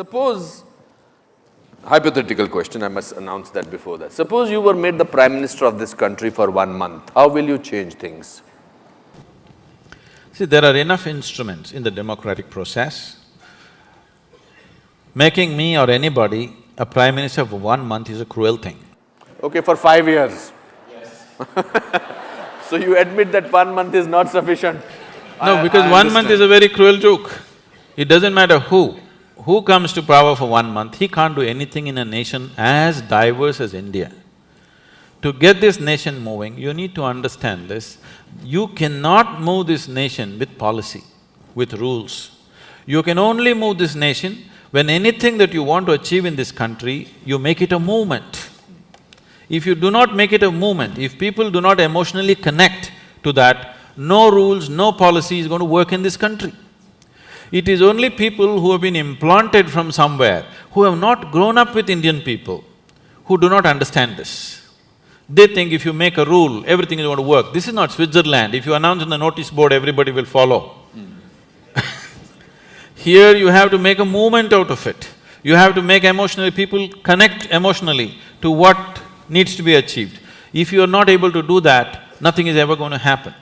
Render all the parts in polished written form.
Suppose, hypothetical question, I must announce that before that. Suppose you were made the Prime Minister of this country for 1 month, how will you change things? See, there are enough instruments in the democratic process. Making me or anybody a Prime Minister for 1 month is a cruel thing. Okay, for 5 years. Yes. So you admit that 1 month is not sufficient? No, because 1 month is a very cruel joke. It doesn't matter who comes to power for 1 month, he can't do anything in a nation as diverse as India. To get this nation moving, you need to understand this. You cannot move this nation with policy, with rules. You can only move this nation when anything that you want to achieve in this country, you make it a movement. If you do not make it a movement, if people do not emotionally connect to that, no rules, no policy is going to work in this country. It is only people who have been implanted from somewhere, who have not grown up with Indian people, who do not understand this. They think if you make a rule, everything is going to work. This is not Switzerland. If you announce on the notice board, everybody will follow. Here you have to make a movement out of it. You have to make people connect emotionally to what needs to be achieved. If you are not able to do that, nothing is ever going to happen.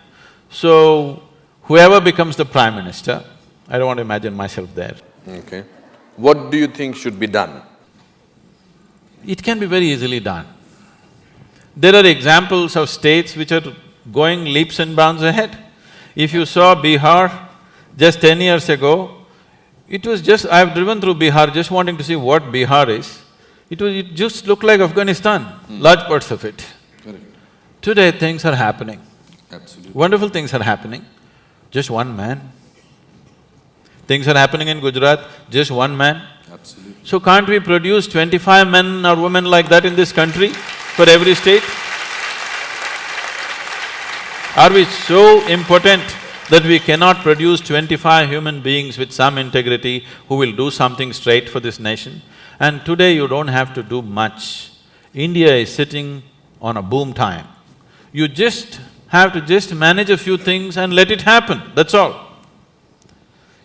So, whoever becomes the Prime Minister, I don't want to imagine myself there. Okay. What do you think should be done? It can be very easily done. There are examples of states which are going leaps and bounds ahead. If you saw Bihar just 10 years ago, it was just… I've driven through Bihar just wanting to see what Bihar is. It just looked like Afghanistan, large parts of it. Correct. Today things are happening. Absolutely. Wonderful things are happening. Just one man. Things are happening in Gujarat, just one man. Absolutely. So can't we produce 25 men or women like that in this country for every state? Are we so impotent that we cannot produce 25 human beings with some integrity who will do something straight for this nation? And today you don't have to do much. India is sitting on a boom time. You just have to manage a few things and let it happen, that's all.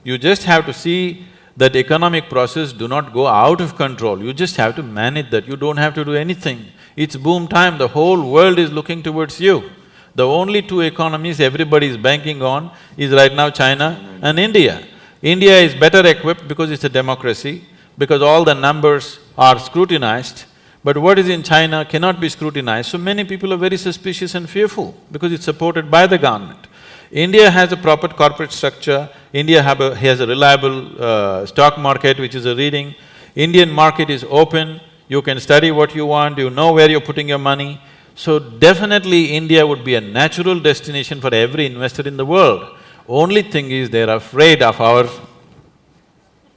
You just have to see that economic process do not go out of control, you just have to manage that, you don't have to do anything. It's boom time, the whole world is looking towards you. The only two economies everybody is banking on is right now China and India. India is better equipped because it's a democracy, because all the numbers are scrutinized, but what is in China cannot be scrutinized, so many people are very suspicious and fearful because it's supported by the government. India has a proper corporate structure, India has a reliable stock market which is a reading, Indian market is open, you can study what you want, you know where you're putting your money. So definitely India would be a natural destination for every investor in the world. Only thing is they're afraid of our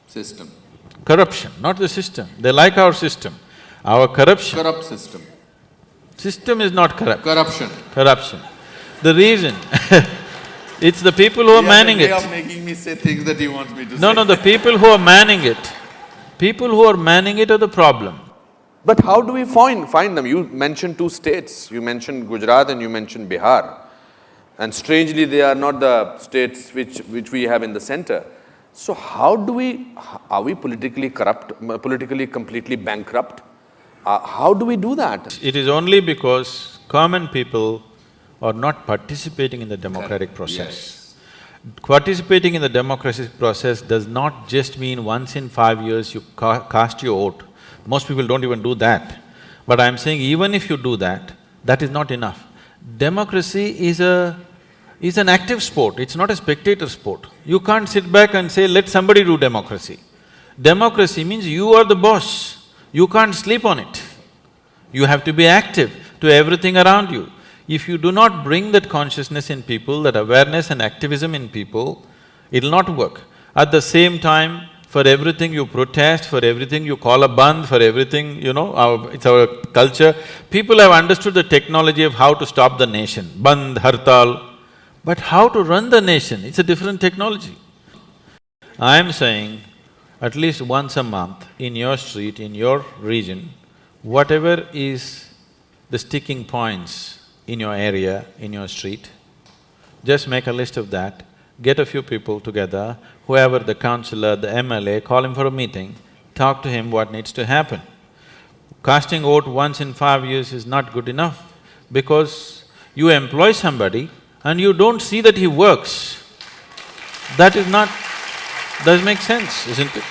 system. Corruption, not the system. They like our system. Our corruption… Corrupt system. System is not corrupt. Corruption. Corruption. The reason it's the people who are manning it. You are making me say things that he wants me to say. No, the people who are manning it. People who are manning it are the problem. But how do we find them? You mentioned two states, you mentioned Gujarat and you mentioned Bihar. And strangely, they are not the states which we have in the center. So how do we… are we politically corrupt, politically completely bankrupt? How do we do that? It is only because common people are not participating in the democratic process. Yes. Participating in the democratic process does not just mean once in 5 years you cast your vote. Most people don't even do that. But I'm saying even if you do that, that is not enough. Democracy is an active sport, it's not a spectator sport. You can't sit back and say, let somebody do democracy. Democracy means you are the boss, you can't sleep on it. You have to be active to everything around you. If you do not bring that consciousness in people, that awareness and activism in people, it'll not work. At the same time, for everything you protest, for everything you call a bandh, for everything, it's our culture. People have understood the technology of how to stop the nation, bandh, hartal. But how to run the nation, it's a different technology. I'm saying, at least once a month, in your street, in your region, whatever is the sticking points in your area, in your street, just make a list of that, get a few people together, whoever the councillor, the MLA, call him for a meeting, talk to him what needs to happen. Casting vote once in 5 years is not good enough because you employ somebody and you don't see that he works. That is not… does make sense, isn't it?